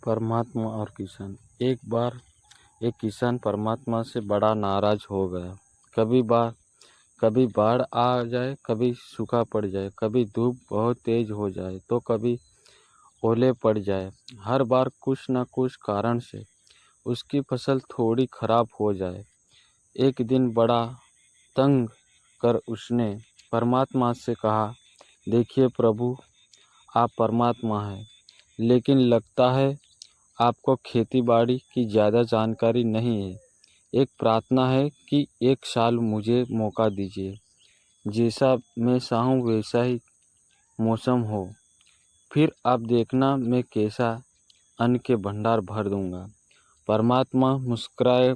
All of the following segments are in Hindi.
परमात्मा और किसान। एक बार एक किसान परमात्मा से बड़ा नाराज हो गया। कभी बाढ़ आ जाए, कभी सूखा पड़ जाए, कभी धूप बहुत तेज हो जाए तो कभी ओले पड़ जाए। हर बार कुछ न कुछ कारण से उसकी फसल थोड़ी खराब हो जाए। एक दिन बड़ा तंग कर उसने परमात्मा से कहा, देखिए प्रभु, आप परमात्मा हैं, लेकिन लगता है आपको खेती-बाड़ी की ज़्यादा जानकारी नहीं है। एक प्रार्थना है कि एक साल मुझे मौका दीजिए। जैसा मैं चाहूँ वैसा ही मौसम हो। फिर आप देखना मैं कैसा अन्न के भंडार भर दूँगा। परमात्मा मुस्कुराए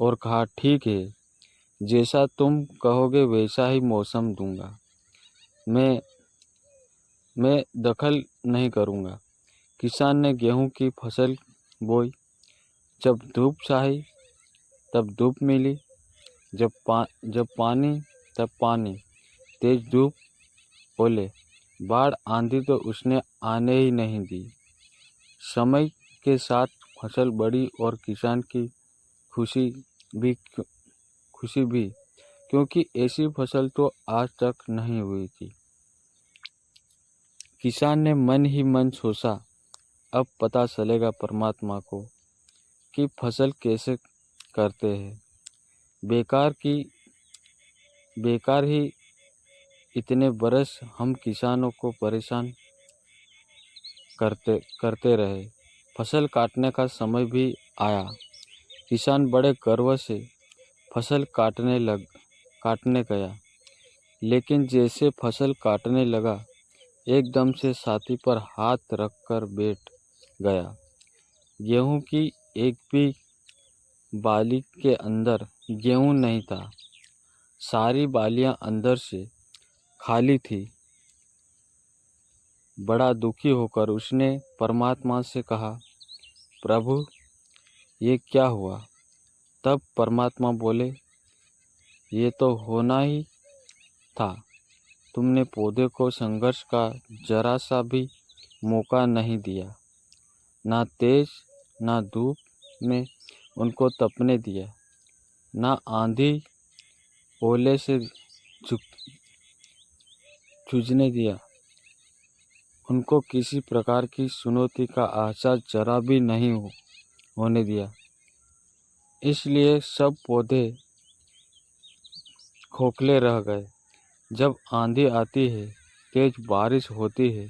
और कहा, ठीक है, जैसा तुम कहोगे वैसा ही मौसम दूँगा। मैं दखल नहीं करूँगा। किसान ने गेहूँ की फसल बोई। जब धूप चाही तब धूप मिली, जब पानी तब पानी, तेज धूप, ओले, बाढ़, आंधी तो उसने आने ही नहीं दी। समय के साथ फसल बड़ी और किसान की खुशी भी खुशी भी क्योंकि ऐसी फसल तो आज तक नहीं हुई थी। किसान ने मन ही मन सोचा, अब पता चलेगा परमात्मा को कि फसल कैसे करते हैं। बेकार ही इतने बरस हम किसानों को परेशान करते रहे। फसल काटने का समय भी आया। किसान बड़े गर्व से फसल काटने गया, लेकिन जैसे फसल काटने लगा, एकदम से छाती पर हाथ रखकर बैठ गया। गेहूं की एक भी बाली के अंदर गेहूं नहीं था। सारी बालियां अंदर से खाली थी। बड़ा दुखी होकर उसने परमात्मा से कहा, प्रभु, ये क्या हुआ? तब परमात्मा बोले, ये तो होना ही था। तुमने पौधे को संघर्ष का जरा सा भी मौका नहीं दिया। ना तेज ना धूप में उनको तपने दिया, ना आंधी ओले से जूझने दिया। उनको किसी प्रकार की चुनौती का एहसास जरा भी नहीं होने दिया। इसलिए सब पौधे खोखले रह गए। जब आंधी आती है, तेज बारिश होती है,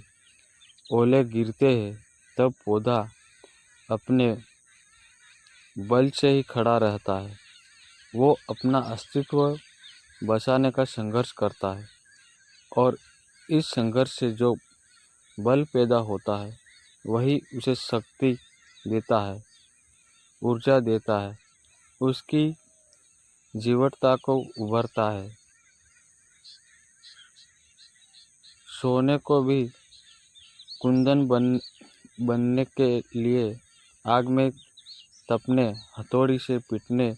ओले गिरते हैं, तब पौधा अपने बल से ही खड़ा रहता है। वो अपना अस्तित्व बचाने का संघर्ष करता है और इस संघर्ष से जो बल पैदा होता है वही उसे शक्ति देता है, ऊर्जा देता है, उसकी जीवटता को उभरता है। सोने को भी कुंदन बनने के लिए आग में तपने, हथौड़ी से पीटने,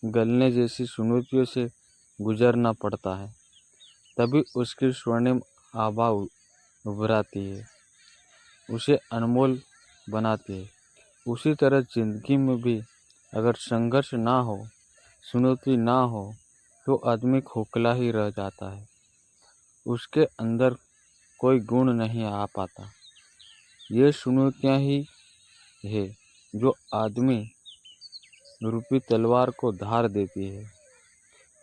गलने जैसी चुनौतियों से गुजरना पड़ता है, तभी उसकी स्वर्णिम आभा उभराती है, उसे अनमोल बनाती है। उसी तरह जिंदगी में भी अगर संघर्ष ना हो, चुनौती ना हो, तो आदमी खोखला ही रह जाता है। उसके अंदर कोई गुण नहीं आ पाता। ये चुनौतियाँ ही है जो आदमी रूपी तलवार को धार देती है,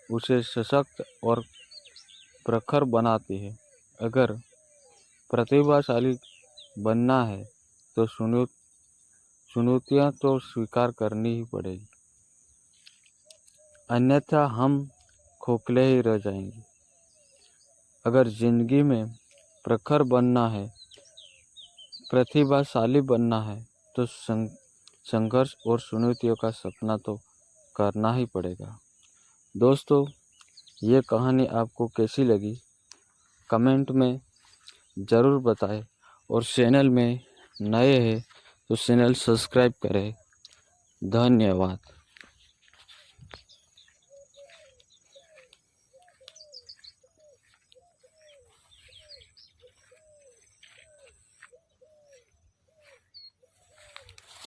उसे सशक्त और प्रखर बनाती है। अगर प्रतिभाशाली बनना है तो चुनौतियाँ तो स्वीकार करनी ही पड़ेगी, अन्यथा हम खोखले ही रह जाएंगे। अगर जिंदगी में प्रखर बनना है, प्रतिभाशाली बनना है, तो संघर्ष और चुनौतियों का सपना तो करना ही पड़ेगा। दोस्तों, ये कहानी आपको कैसी लगी कमेंट में ज़रूर बताएं और चैनल में नए हैं तो चैनल सब्सक्राइब करें। धन्यवाद।